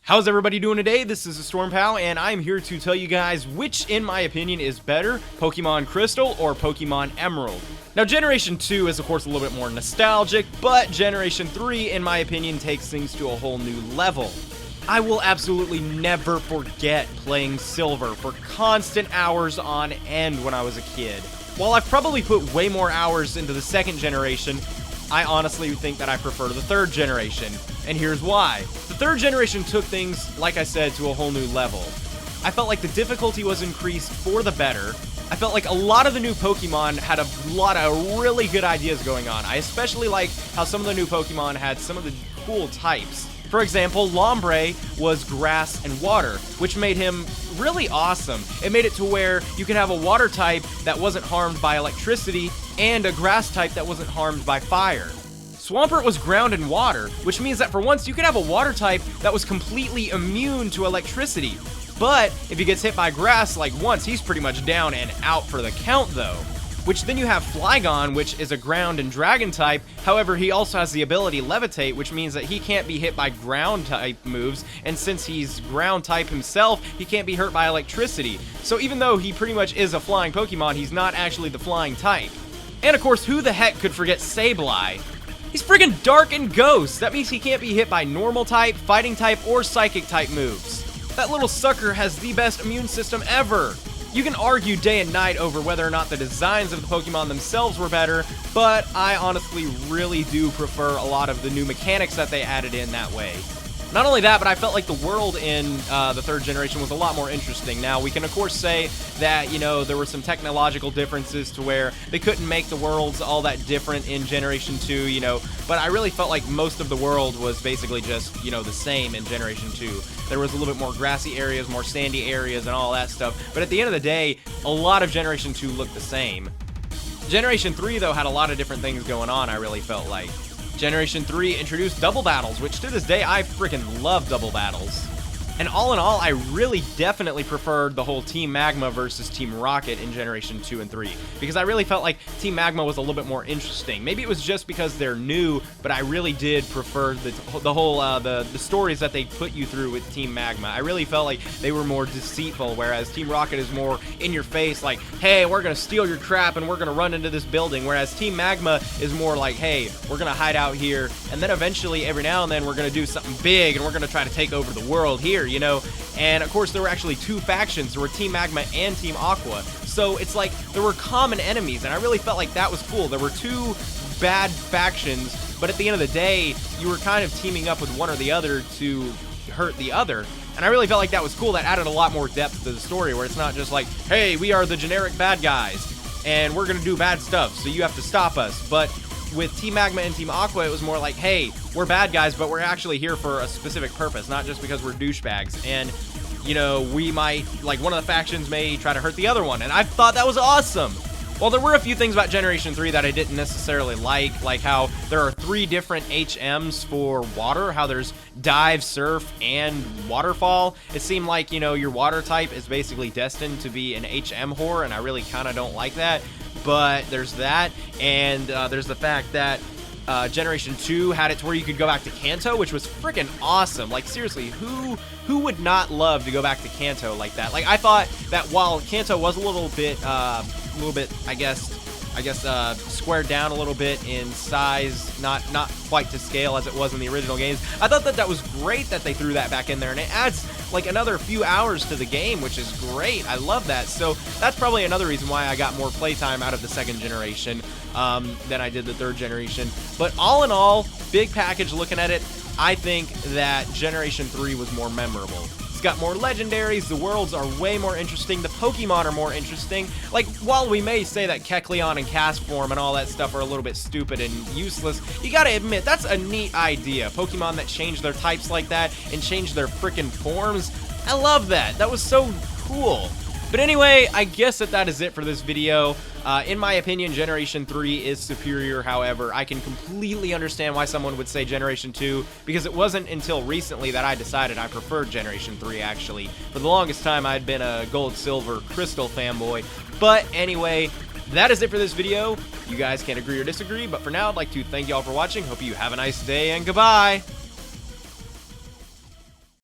How's everybody doing today? This is TheStormPow, and I'm here to tell you guys which, in my opinion, is better, Pokemon Crystal or Pokemon Emerald. Now, Generation 2 is, of course, a little bit more nostalgic, but Generation 3, in my opinion, takes things to a whole new level. I will absolutely never forget playing Silver for constant hours on end when I was a kid. While I've probably put way more hours into the second generation, I honestly think that I prefer the third generation, and here's why. The third generation took things, like I said, to a whole new level. I felt like the difficulty was increased for the better. I felt like a lot of the new Pokemon had a lot of really good ideas going on. I especially like how some of the new Pokemon had some of the cool types. For example, Lombre was grass and water, which made him really awesome. It made it to where you could have a water type that wasn't harmed by electricity and a grass type that wasn't harmed by fire. Swampert was ground and water, which means that for once you could have a water type that was completely immune to electricity. But if he gets hit by grass like once, he's pretty much down and out for the count though. Which then you have Flygon, which is a ground and dragon type. However, he also has the ability Levitate, which means that he can't be hit by ground type moves, and since he's ground type himself, he can't be hurt by electricity. So even though he pretty much is a flying Pokemon, he's not actually the flying type. And of course, who the heck could forget Sableye? He's friggin' dark and ghost. That means he can't be hit by normal type, fighting type, or psychic type moves. That little sucker has the best immune system ever. You can argue day and night over whether or not the designs of the Pokemon themselves were better, but I honestly really do prefer a lot of the new mechanics that they added in that way. Not only that, but I felt like the world in the third generation was a lot more interesting. Now, we can of course say that, you know, there were some technological differences to where they couldn't make the worlds all that different in Generation 2, you know, but I really felt like most of the world was basically just, you know, the same in Generation 2. There was a little bit more grassy areas, more sandy areas, and all that stuff, but at the end of the day, a lot of Generation 2 looked the same. Generation 3, though, had a lot of different things going on, I really felt like. Generation 3 introduced double battles, which to this day I freaking love double battles. And all in all, I really definitely preferred the whole Team Magma versus Team Rocket in Generation 2 and 3, because I really felt like Team Magma was a little bit more interesting. Maybe it was just because they're new, but I really did prefer the stories that they put you through with Team Magma. I really felt like they were more deceitful, whereas Team Rocket is more in your face, like, hey, we're gonna steal your crap and we're gonna run into this building, whereas Team Magma is more like, hey, we're gonna hide out here, and then eventually, every now and then, we're gonna do something big, and we're gonna try to take over the world here, you know. And of course there were actually two factions. There were Team Magma and Team Aqua, so it's like there were common enemies, and I really felt like that was cool. There were two bad factions, but at the end of the day you were kind of teaming up with one or the other to hurt the other, and I really felt like that was cool. That added a lot more depth to the story, where it's not just like, hey, we are the generic bad guys and we're gonna do bad stuff, so you have to stop us. But with Team Magma and Team Aqua, it was more like, hey, we're bad guys, but we're actually here for a specific purpose, not just because we're douchebags. And, you know, we might, like, one of the factions may try to hurt the other one, and I thought that was awesome. Well, there were a few things about Generation 3 that I didn't necessarily like how there are 3 different HMs for water, how there's Dive, Surf, and Waterfall. It seemed like, you know, your water type is basically destined to be an HM whore, and I really kind of don't like that. But there's that, and there's the fact that Generation 2 had it to where you could go back to Kanto, which was freaking awesome. Like, seriously, who would not love to go back to Kanto like that? Like, I thought that while Kanto was a little bit, I guess, squared down a little bit in size, not quite to scale as it was in the original games. I thought that was great that they threw that back in there, and it adds like another few hours to the game, which is great. I love that. So that's probably another reason why I got more playtime out of the second generation than I did the third generation. But all in all, big package looking at it, I think that Generation 3 was more memorable. It's got more legendaries, the worlds are way more interesting, the Pokemon are more interesting. Like, while we may say that Kecleon and Castform and all that stuff are a little bit stupid and useless, you gotta admit, that's a neat idea. Pokemon that change their types like that and change their frickin' forms. I love that. That was so cool. But anyway, I guess that is it for this video. In my opinion, Generation 3 is superior. However, I can completely understand why someone would say Generation 2, because it wasn't until recently that I decided I preferred Generation 3, actually. For the longest time, I'd been a Gold, Silver, Crystal fanboy. But anyway, that is it for this video. You guys can agree or disagree, but for now, I'd like to thank y'all for watching. Hope you have a nice day, and goodbye!